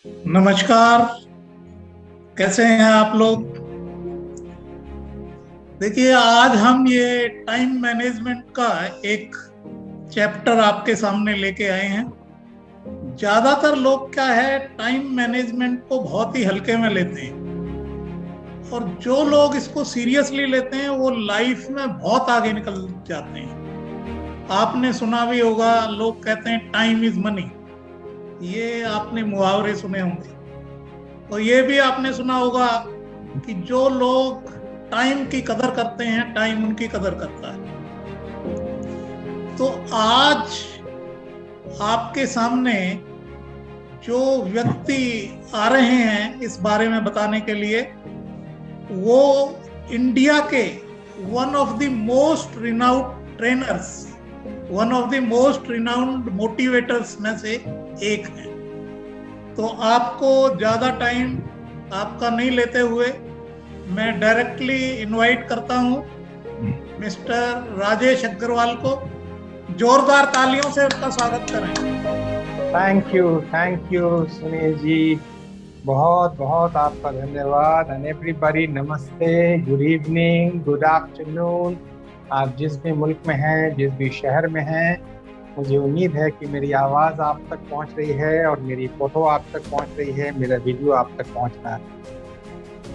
नमस्कार। कैसे हैं आप लोग? देखिए, आज हम ये टाइम मैनेजमेंट का एक चैप्टर आपके सामने लेके आए हैं। ज्यादातर लोग क्या है, टाइम मैनेजमेंट को बहुत ही हल्के में लेते हैं, और जो लोग इसको सीरियसली लेते हैं वो लाइफ में बहुत आगे निकल जाते हैं। आपने सुना भी होगा, लोग कहते हैं टाइम इज मनी। ये आपने मुहावरे सुने होंगे। और ये भी आपने सुना होगा कि जो लोग टाइम की कदर करते हैं, टाइम उनकी कदर करता है। तो आज आपके सामने जो व्यक्ति आ रहे हैं इस बारे में बताने के लिए, वो इंडिया के one of the most renowned trainers, one of the most renowned motivators में से एक है। तो आपको ज्यादा टाइम आपका नहीं लेते हुए मैं डायरेक्टली इनवाइट करता हूं मिस्टर राजेश अग्रवाल को। जोरदार तालियों से उसका स्वागत करें। थैंक यू सुनील जी। बहुत बहुत आपका धन्यवाद। एंड एवरीबॉडी, नमस्ते, गुड इवनिंग, गुड आफ्टरनून। आप जिस भी मुल्क में हैं, जिस भी शहर में हैं, मुझे उम्मीद है कि मेरी आवाज़ आप तक पहुंच रही है और मेरी फ़ोटो आप तक पहुंच रही है, मेरा वीडियो आप तक पहुंच रहा है।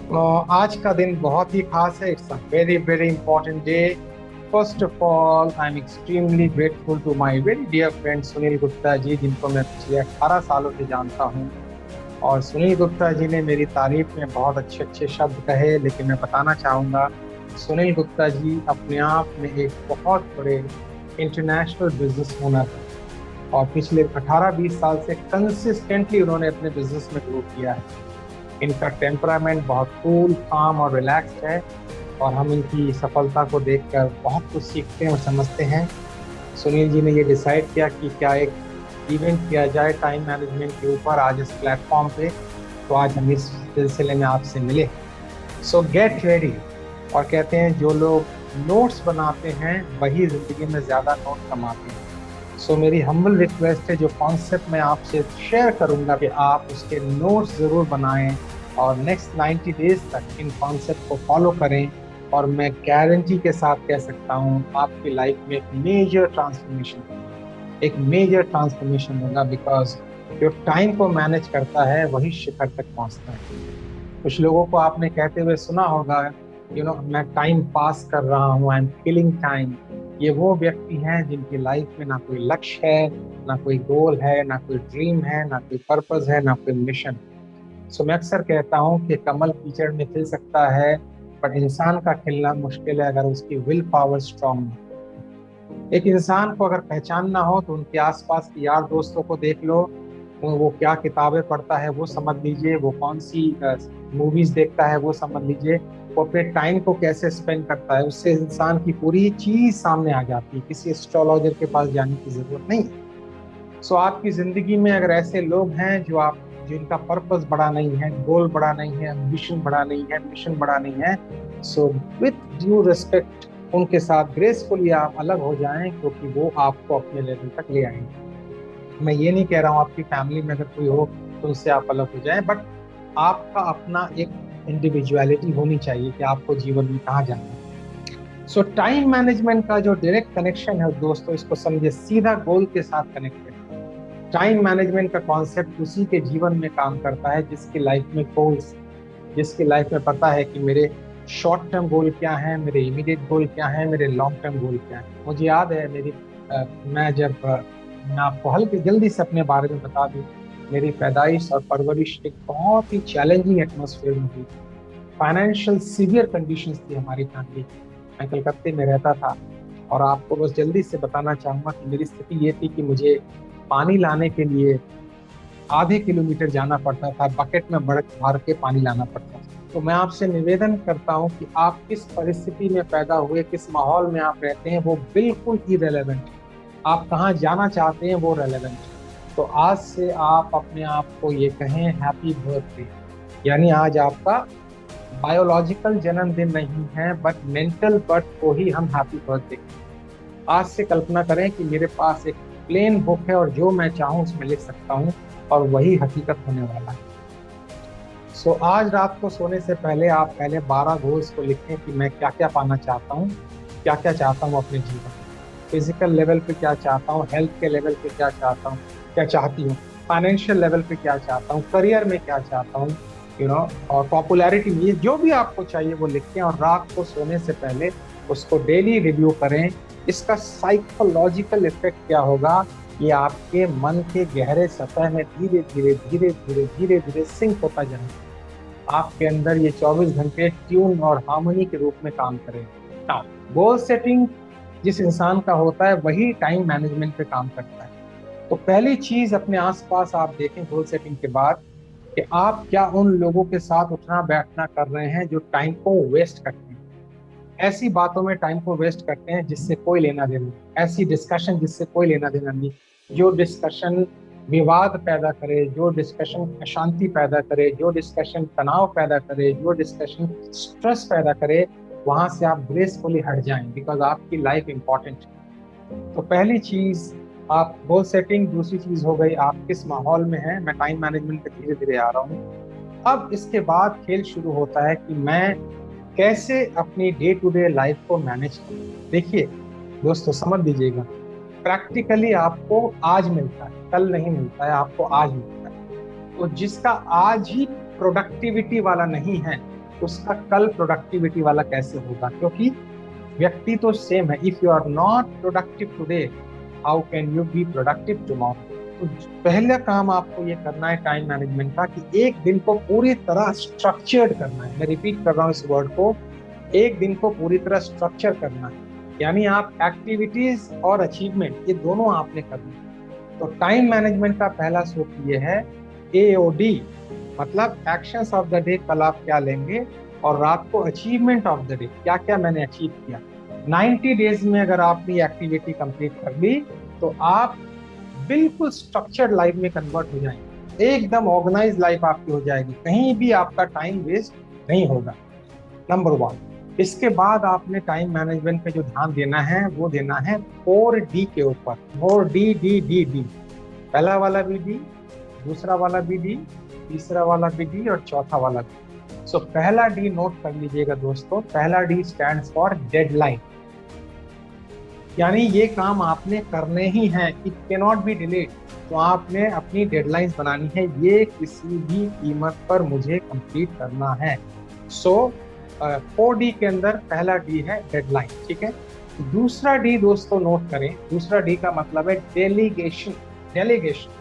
तो आज का दिन बहुत ही खास है। It's a very very important day. First of all, I am extremely grateful to my very dear friend Sunil Gupta ji, जिनको मैं पिछले 18 सालों से जानता हूँ। और सुनील गुप्ता जी ने मेरी तारीफ में बहुत अच्छे अच्छे शब्द कहे, लेकिन मैं बताना चाहूँगा, सुनील गुप्ता जी अपने आप में एक बहुत बड़े इंटरनेशनल बिजनेस ओनर है और पिछले 18-20 साल से कंसिस्टेंटली उन्होंने अपने बिजनेस में ग्रो किया है। इनका टेम्परामेंट बहुत कूल, काम और रिलैक्स्ड है और हम इनकी सफलता को देखकर बहुत कुछ सीखते हैं और समझते हैं। सुनील जी ने ये डिसाइड किया कि क्या एक इवेंट किया जाए टाइम मैनेजमेंट के ऊपर आज इस प्लेटफॉर्म पे। तो आज हम इस सिलसिले में आपसे मिले। सो गेट रेडी। और कहते हैं जो लोग नोट्स बनाते हैं वही ज़िंदगी में ज़्यादा नोट कमाते हैं। सो मेरी हम्बल रिक्वेस्ट है, जो कॉन्सेप्ट मैं आपसे शेयर करूंगा कि आप उसके नोट्स ज़रूर बनाएं और नेक्स्ट 90 डेज तक इन कॉन्सेप्ट को फॉलो करें। और मैं गारंटी के साथ कह सकता हूँ आपकी लाइफ में एक मेजर ट्रांसफॉर्मेशन होगा, बिकॉज जो टाइम को मैनेज करता है वही शिखर तक पहुँचता है। कुछ लोगों को आपने कहते हुए सुना होगा, मैं टाइम पास कर रहा हूँ, आई एम किलिंग टाइम। ये वो व्यक्ति हैं जिनकी लाइफ में ना कोई लक्ष्य है, ना कोई गोल है, ना कोई ड्रीम है, ना कोई पर्पस है, ना कोई मिशन। सो मैं अक्सर कहता हूँ कि कमल कीचड़ में खिल सकता है, बट इंसान का खिलना मुश्किल है अगर उसकी विल पावर स्ट्रांग हो। एक इंसान को अगर पहचानना हो तो उनके आसपास के यार दोस्तों को देख लो, वो क्या किताबें पढ़ता है वो समझ लीजिए, वो कौन सी मूवीज देखता है वो समझ लीजिए, वो अपने टाइम को कैसे स्पेंड करता है, उससे इंसान की पूरी चीज सामने आ जाती है। किसी एस्ट्रोलॉजर के पास जाने की जरूरत नहीं। सो आपकी जिंदगी में अगर ऐसे लोग हैं जिनका पर्पस बड़ा नहीं है, गोल बड़ा नहीं है, एम्बिशन बड़ा नहीं है, मिशन बड़ा नहीं है, सो विथ ड्यू रिस्पेक्ट उनके साथ ग्रेसफुली आप अलग हो जाएं, क्योंकि वो आपको अपने लेवल तक ले आएंगे। मैं ये नहीं कह रहा हूँ आपकी फैमिली में अगर कोई हो तो उससे आप अलग हो जाएं, बट आपका अपना एक इंडिविजुअलिटी होनी चाहिए कि आपको जीवन में कहाँ जाना है। सो टाइम मैनेजमेंट का जो डायरेक्ट कनेक्शन है दोस्तों, इसको समझिए, सीधा गोल के साथ कनेक्टेड। टाइम मैनेजमेंट का कॉन्सेप्ट उसी के जीवन में काम करता है जिसकी लाइफ में गोल्स, जिसकी लाइफ में पता है कि मेरे शॉर्ट टर्म गोल क्या हैं, मेरे इमीडिएट गोल क्या हैं, मेरे लॉन्ग टर्म गोल क्या हैं। मुझे याद है मैं आपको हल्के जल्दी से अपने बारे में बता दूं, मेरी पैदाइश और परवरिश एक बहुत ही चैलेंजिंग एटमॉस्फेयर में हुई। फाइनेंशियल सीवियर कंडीशंस थी हमारी फैमिली। मैं कलकत्ते में रहता था और आपको बस जल्दी से बताना चाहूँगा कि मेरी स्थिति ये थी कि मुझे पानी लाने के लिए आधे किलोमीटर जाना पड़ता था, बकेट में भर के पानी लाना पड़ता था। तो मैं आपसे निवेदन करता हूँ कि आप किस परिस्थिति में पैदा हुए, किस माहौल में आप रहते हैं, वो बिल्कुल इरेलेवेंट है। आप कहाँ जाना चाहते हैं वो रेलेवेंट है। तो आज से आप अपने आप को ये कहें हैप्पी बर्थडे, यानी आज आपका बायोलॉजिकल जन्मदिन नहीं है, बट मेंटल बर्थ को ही हम हैप्पी बर्थडे। आज से कल्पना करें कि मेरे पास एक प्लेन बुक है और जो मैं चाहूँ उसमें लिख सकता हूँ। और वही हकीकत होने वाला है। सो आज रात को सोने से पहले आप पहले 12 गोल्स को लिखें कि मैं क्या क्या पाना चाहता हूँ, क्या क्या चाहता हूँ अपने जीवन में। फिजिकल लेवल पे क्या चाहता हूँ, हेल्थ के लेवल पे क्या चाहता हूँ, क्या चाहती हूँ, फाइनेंशियल लेवल पे क्या चाहता हूँ, करियर में क्या चाहता हूँ, और पॉपुलैरिटी में, जो भी आपको चाहिए वो लिखें और रात को सोने से पहले उसको डेली रिव्यू करें। इसका साइकोलॉजिकल इफेक्ट क्या होगा, ये आपके मन के गहरे सतह में धीरे धीरे धीरे धीरे धीरे धीरे सिंक होता जाएगा। आपके अंदर ये 24 घंटे ट्यून और हार्मनी के रूप में काम करेगा। गोल सेटिंग जिस इंसान का होता है वही टाइम मैनेजमेंट पे काम करता है। तो पहली चीज अपने आसपास आप देखें गोल सेटिंग के बाद कि आप क्या उन लोगों के साथ उठना बैठना कर रहे हैं जो टाइम को वेस्ट करते हैं, ऐसी बातों में टाइम को वेस्ट करते हैं जिससे कोई लेना देना नहीं, ऐसी डिस्कशन जिससे कोई लेना देना नहीं, जो डिस्कशन विवाद पैदा करे, जो डिस्कशन अशांति पैदा करे, जो डिस्कशन तनाव पैदा करे, जो डिस्कशन स्ट्रेस पैदा करे, वहां से आप ग्रेसफुली हट जाएं, बिकॉज आपकी लाइफ इंपॉर्टेंट है। तो पहली चीज आप गोल सेटिंग, दूसरी चीज हो गई आप किस माहौल में हैं। मैं टाइम मैनेजमेंट पे धीरे धीरे आ रहा हूँ। अब इसके बाद खेल शुरू होता है कि मैं कैसे अपनी डे टू डे लाइफ को मैनेज करूं। देखिए दोस्तों, समझ लीजिएगा, प्रैक्टिकली आपको आज मिलता है, कल नहीं मिलता है, आपको आज मिलता है। तो जिसका आज ही प्रोडक्टिविटी वाला नहीं है उसका कल प्रोडक्टिविटी वाला कैसे होगा, क्योंकि व्यक्ति तो सेम है। If you are not productive today, how can you be productive tomorrow. तो पहला काम आपको ये करना है टाइम मैनेजमेंट का कि एक दिन को पूरी तरह स्ट्रक्चर्ड करना है। मैं रिपीट कर रहा हूँ इस वर्ड को, एक दिन को पूरी तरह स्ट्रक्चर करना है। यानी आप एक्टिविटीज और अचीवमेंट ये दोनों आपने करना है। तो टाइम मैनेजमेंट का पहला सूत्र ये है AOD, मतलब एक्शंस ऑफ द डे, कल आप क्या लेंगे, और रात को अचीवमेंट ऑफ द डे, क्या क्या मैंने अचीव किया। 90 डेज में अगर आपने एक्टिविटी कंप्लीट कर ली तो आप बिल्कुल स्ट्रक्चर्ड लाइफ में कन्वर्ट हो जाएंगे, एकदम ऑर्गेनाइज लाइफ आपकी हो जाएगी, कहीं भी आपका टाइम वेस्ट नहीं होगा। नंबर 1। इसके बाद आपने टाइम मैनेजमेंट पे जो ध्यान देना है वो देना है 4D के ऊपर। 4D। पहला वाला भी D, दूसरा वाला भी D, तीसरा वाला भी D और चौथा वाला भी। सो पहला D नोट कर लीजिएगा दोस्तों। पहला D स्टैंड्स फॉर डेडलाइन, यानी ये काम आपने करने ही है, it can not be delayed. तो आपने अपनी डेडलाइंस बनानी है, ये किसी भी कीमत पर मुझे कंप्लीट करना है। सो 4D के अंदर पहला D है डेडलाइन, ठीक है। दूसरा D दोस्तों नोट करें, दूसरा D का मतलब है डेलीगेशन। डेलीगेशन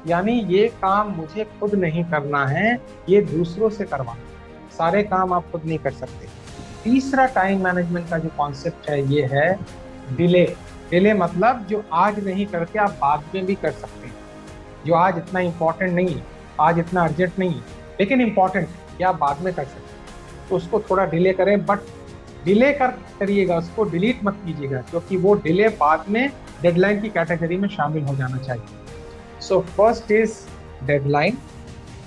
यानी ये काम मुझे खुद नहीं करना है, ये दूसरों से करवाना। सारे काम आप खुद नहीं कर सकते। तीसरा टाइम मैनेजमेंट का जो कॉन्सेप्ट है ये है डिले मतलब जो आज नहीं करके आप बाद में भी कर सकते हैं, जो आज इतना इम्पोर्टेंट नहीं है, आज इतना अर्जेंट नहीं है, लेकिन इम्पोर्टेंट है, आप बाद में कर सकते हैं, तो उसको थोड़ा डिले करें। बट डिले करिएगा, उसको डिलीट मत कीजिएगा, क्योंकि वो डिले बाद में डेडलाइन की कैटेगरी में शामिल हो जाना चाहिए। सो फर्स्ट इज डेडलाइन,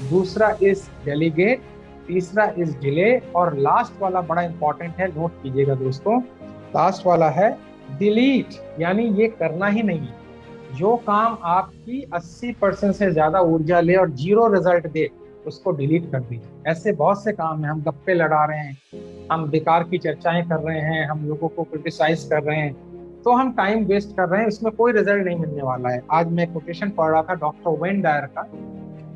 दूसरा इज डेलीगेट, तीसरा इज डिले, और लास्ट वाला बड़ा इंपॉर्टेंट है, नोट कीजिएगा दोस्तों। लास्ट वाला है डिलीट, यानी ये करना ही नहीं है। जो काम आपकी 80% से ज्यादा ऊर्जा ले और 0 रिजल्ट दे उसको डिलीट कर दीजिए। ऐसे बहुत से काम हैं, हम गप्पे लड़ा रहे हैं, हम बेकार की चर्चाएं कर रहे हैं, हम लोगों को क्रिटिसाइज कर रहे हैं, तो हम टाइम वेस्ट कर रहे हैं, इसमें कोई रिजल्ट नहीं मिलने वाला है। आज मैं कोटेशन पढ़ रहा था डॉक्टर वेन डायर का,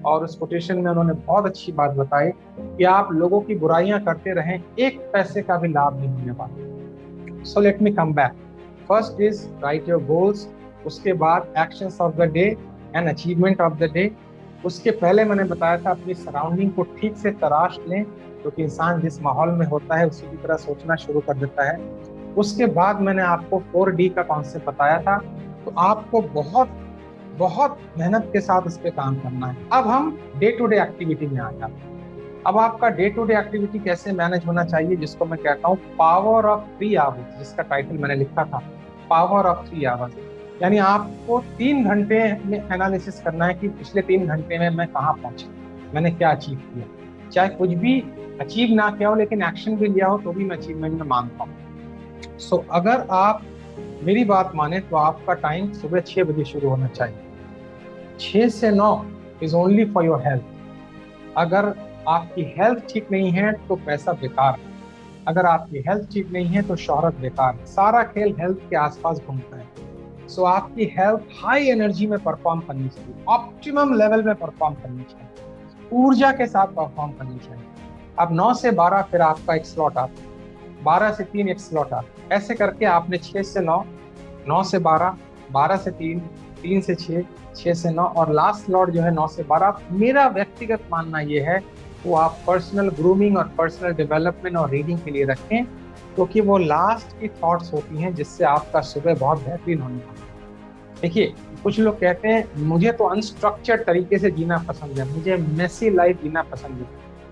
और उस कोटेशन में उन्होंने बहुत अच्छी बात बताई कि आप लोगों की बुराइयां करते रहें, 1 पैसे का भी लाभ नहीं होने वाला। So let me come back. First is right your goals, उसके बाद actions of the day and achievement of the day. उसके पहले मैंने बताया था अपनी सराउंडिंग को ठीक से तराश लें, क्योंकि इंसान जिस माहौल में होता है उसी की तरह सोचना शुरू कर देता है। उसके बाद मैंने आपको 4D का कॉन्सेप्ट बताया था, तो आपको बहुत बहुत मेहनत के साथ इस पे काम करना है। अब हम डे टू डे एक्टिविटी में आ जाते हैं। अब आपका डे टू डे एक्टिविटी कैसे मैनेज होना चाहिए, जिसको मैं कहता हूँ पावर ऑफ 3 आवर्स, जिसका टाइटल मैंने लिखा था पावर ऑफ 3 आवर्स। यानी आपको 3 घंटे में एनालिसिस करना है कि पिछले 3 घंटे में मैं कहाँ पहुंचा, मैंने क्या अचीव किया। चाहे कुछ भी अचीव ना किया हो, लेकिन एक्शन भी लिया हो, तो भी मैं अचीवमेंट में मानता हूँ। सो अगर आप मेरी बात माने तो आपका टाइम सुबह 6 बजे शुरू होना चाहिए। 6 से 9 is only for your health. अगर आपकी हेल्थ ठीक नहीं है तो पैसा बेकार है, अगर आपकी हेल्थ ठीक नहीं है तो शोहरत बेकार है। सारा खेल हेल्थ के आसपास घूमता है। सो आपकी हेल्थ हाई एनर्जी में परफॉर्म करनी चाहिए, ऑप्टिमम लेवल में परफॉर्म करनी चाहिए, ऊर्जा के साथ परफॉर्म करनी चाहिए। अब 9 से 12 फिर आपका एक स्लॉट आता है, 12 से 3 एक स्लॉट आता है, ऐसे करके आपने 6 से 9, 9 से 12, 12 से 3, 3 से 6, 6 से 9 और लास्ट स्लॉट जो है 9 से 12। मेरा व्यक्तिगत मानना ये है वो आप पर्सनल ग्रूमिंग और पर्सनल डेवलपमेंट और रीडिंग के लिए रखें, क्योंकि वो लास्ट की थॉट्स होती हैं जिससे आपका सुबह बहुत बेहतरीन होने वाला है। देखिए, कुछ लोग कहते हैं मुझे तो अनस्ट्रक्चर्ड तरीके से जीना पसंद है, मुझे मेसी लाइफ जीना पसंद है।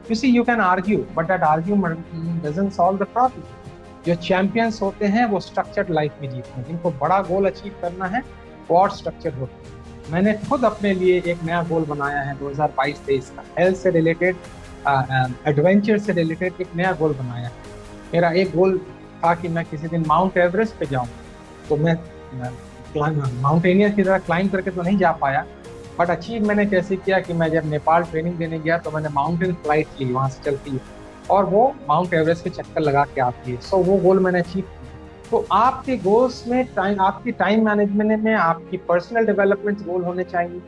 You see, you can argue but that argument doesn't solve the problem. जो चैंपियंस होते हैं वो स्ट्रक्चर्ड लाइफ में जीते हैं, जिनको बड़ा गोल अचीव करना है वो और स्ट्रक्चर्ड होते हैं। मैंने खुद अपने लिए एक नया गोल बनाया है 2022-23 का, हेल्थ से रिलेटेड, एडवेंचर से रिलेटेड एक नया गोल बनाया है। मेरा एक गोल था कि मैं किसी दिन माउंट एवरेस्ट पे जाऊं, तो मैं माउंटेनियर की तरह क्लाइंब करके तो नहीं जा पाया, बट अचीव मैंने कैसे किया कि मैं जब नेपाल ट्रेनिंग देने गया तो मैंने माउंटेन फ्लाइट ली वहाँ से चलती है और वो माउंट एवरेस्ट के चक्कर लगा के आती है। सो वो गोल मैंने अचीव किया। तो आपके गोल्स में आपकी टाइम मैनेजमेंट में आपकी पर्सनल डेवलपमेंट गोल होने चाहिए,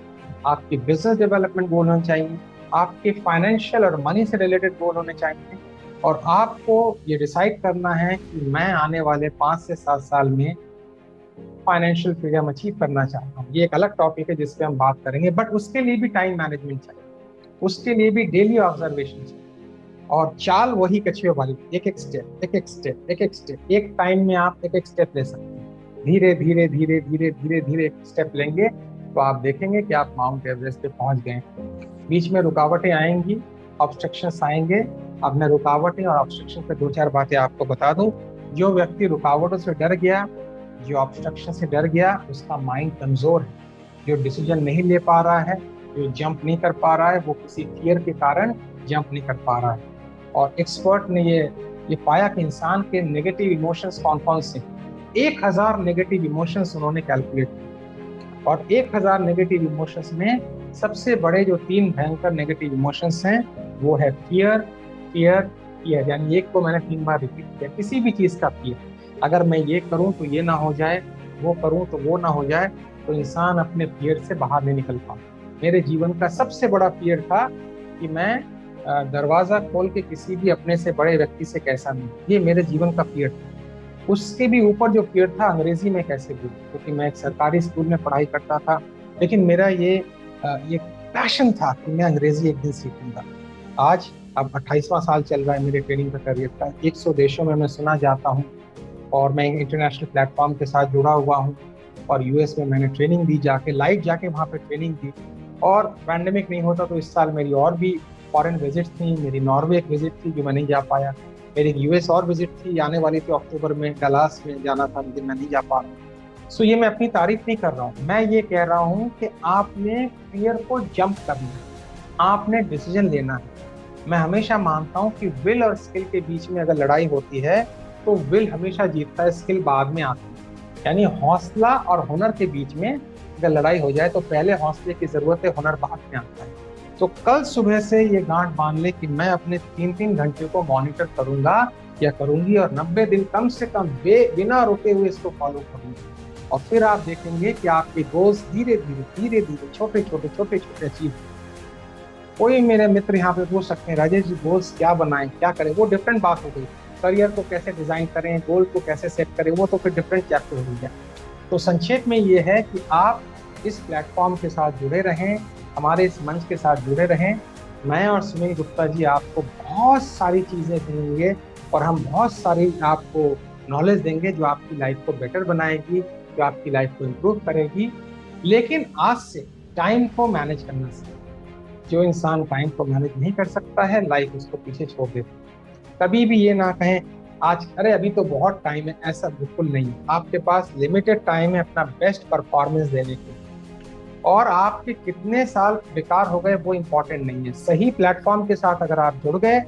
आपकी बिजनेस डेवलपमेंट गोल होने चाहिए, आपके फाइनेंशियल और मनी से रिलेटेड गोल होने चाहिए, और आपको ये डिसाइड करना है कि मैं आने वाले 5 से 7 साल में फाइनेंशियल फ्रीडम अचीव करना चाहता हूँ। ये एक अलग टॉपिक है जिस पे हम बात करेंगे, बट उसके लिए भी टाइम मैनेजमेंट चाहिए, उसके लिए भी डेली ऑब्जर्वेशन चाहिए, और चाल वही कछुए वाली, एक एक स्टेप, एक एक स्टेप, एक एक स्टेप, एक टाइम में आप एक एक स्टेप ले सकते हैं। धीरे धीरे धीरे धीरे धीरे धीरे एक स्टेप लेंगे तो आप देखेंगे कि आप माउंट एवरेस्ट पे पहुंच गए। बीच में रुकावटें आएंगी, ऑब्स्ट्रक्शंस आएंगे। अब मैं रुकावटें और ऑब्स्ट्रक्शन पे 2-4 बातें आपको बता दूं। जो व्यक्ति रुकावटों से डर गया, जो ऑब्स्ट्रक्शन से डर गया, उसका माइंड कमजोर है। जो डिसीजन नहीं ले पा रहा है, जो जंप नहीं कर पा रहा है, वो किसी फियर के कारण जंप नहीं कर पा रहा है। और एक्सपर्ट ने ये पाया कि इंसान के नेगेटिव इमोशंस कौन-कौन से, 1000 नेगेटिव इमोशंस उन्होंने कैलकुलेट किए, और 1000 नेगेटिव इमोशंस में सबसे बड़े जो 3 भयंकर नेगेटिव इमोशंस हैं वो है फियर, फियर, फियर। यानी एक को मैंने 3 बार रिपीट किया, किसी भी चीज़ का फियर। अगर मैं ये करूं तो ये ना हो जाए, वो करूं तो वो ना हो जाए, तो इंसान अपने फियर से बाहर नहीं निकल पाता। मेरे जीवन का सबसे बड़ा फियर था कि मैं दरवाज़ा खोल के किसी भी अपने से बड़े व्यक्ति से कैसा नहीं, ये मेरे जीवन का फियर था। उसके भी ऊपर जो फियर था, अंग्रेजी में कैसे बोलूं, क्योंकि मैं एक सरकारी स्कूल में पढ़ाई करता था, लेकिन मेरा ये पैशन था कि मैं अंग्रेजी एक दिन सीखूंगा। आज अब 28वां साल चल रहा है मेरे ट्रेनिंग का करियर का, 100 देशों में मैं सुना जाता हूँ, और मैं इंटरनेशनल प्लेटफॉर्म के साथ जुड़ा हुआ हूँ, और यूएस में मैंने ट्रेनिंग दी, जाके लाइव जाके वहाँ पे ट्रेनिंग दी। और पैंडेमिक नहीं होता तो इस साल मेरी और भी फॉरेन विजिट थी। मेरी नॉर्वे एक विजिट थी जो मैं नहीं जा पाया, मेरी यूएस और विजिट थी, आने वाली थी अक्टूबर में, डलास में जाना था, लेकिन मैं नहीं जा पा रहा। सो ये मैं अपनी तारीफ नहीं कर रहा हूँ, मैं ये कह रहा हूँ कि आपने फियर को जंप करना है, आपने डिसीजन लेना है। मैं हमेशा मानता हूँ कि विल और स्किल के बीच में अगर लड़ाई होती है तो विल हमेशा जीतता है, स्किल बाद में आती है। यानी हौसला और हुनर के बीच में अगर लड़ाई हो जाए तो पहले हौसले की जरूरत है, हुनर बाद में आता है। तो कल सुबह से ये गांठ बांध ले कि मैं अपने 3-3 घंटे को मॉनिटर करूंगा या करूंगी, और 90 दिन कम से कम बिना रुके हुए इसको फॉलो करूंगी, और फिर आप देखेंगे कि आपके गोल्स धीरे धीरे छोटे छोटे अचीव। कोई मेरे मित्र यहाँ पे पूछ सकते हैं राजेश जी गोल्स क्या बनाएं, क्या करें, वो डिफरेंट बात हो गई। करियर को कैसे डिजाइन करें, गोल को कैसे सेट करें, वो तो फिर डिफरेंट चैप्टर हो गया। तो संक्षेप में ये है कि आप इस प्लेटफॉर्म के साथ जुड़े रहें, हमारे इस मंच के साथ जुड़े रहें। मैं और सुनील गुप्ता जी आपको बहुत सारी चीज़ें देंगे, और हम बहुत सारी आपको नॉलेज देंगे जो आपकी लाइफ को बेटर बनाएगी, जो आपकी लाइफ को इम्प्रूव करेगी। लेकिन आज से टाइम को मैनेज करना सीखें। जो इंसान टाइम को मैनेज नहीं कर सकता है, लाइफ उसको पीछे छोड़ देती है। कभी भी ये ना कहें आज अरे अभी तो बहुत टाइम है, ऐसा बिल्कुल नहीं है। आपके पास लिमिटेड टाइम है अपना बेस्ट परफॉर्मेंस देने के, और आपके कितने साल बेकार हो गए वो इम्पोर्टेंट नहीं है। सही प्लेटफॉर्म के साथ अगर आप जुड़ गए,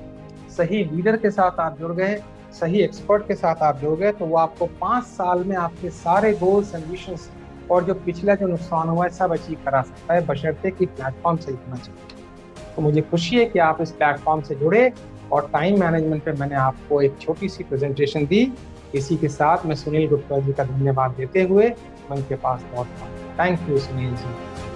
सही लीडर के साथ आप जुड़ गए, सही एक्सपर्ट के साथ आप जुड़ गए, तो वो आपको 5 साल में आपके सारे गोल्स एंड विशंस और जो पिछला जो नुकसान हुआ है सब अचीव करा सकता है, बशर्ते कि प्लेटफॉर्म सही होना चाहिए। तो मुझे खुशी है कि आप इस प्लेटफॉर्म से जुड़े और टाइम मैनेजमेंट पे मैंने आपको एक छोटी सी प्रेजेंटेशन दी। इसी के साथ मैं सुनील गुप्ता जी का धन्यवाद देते हुए मन के पास लौटता हूँ। Thank you Sunil ji.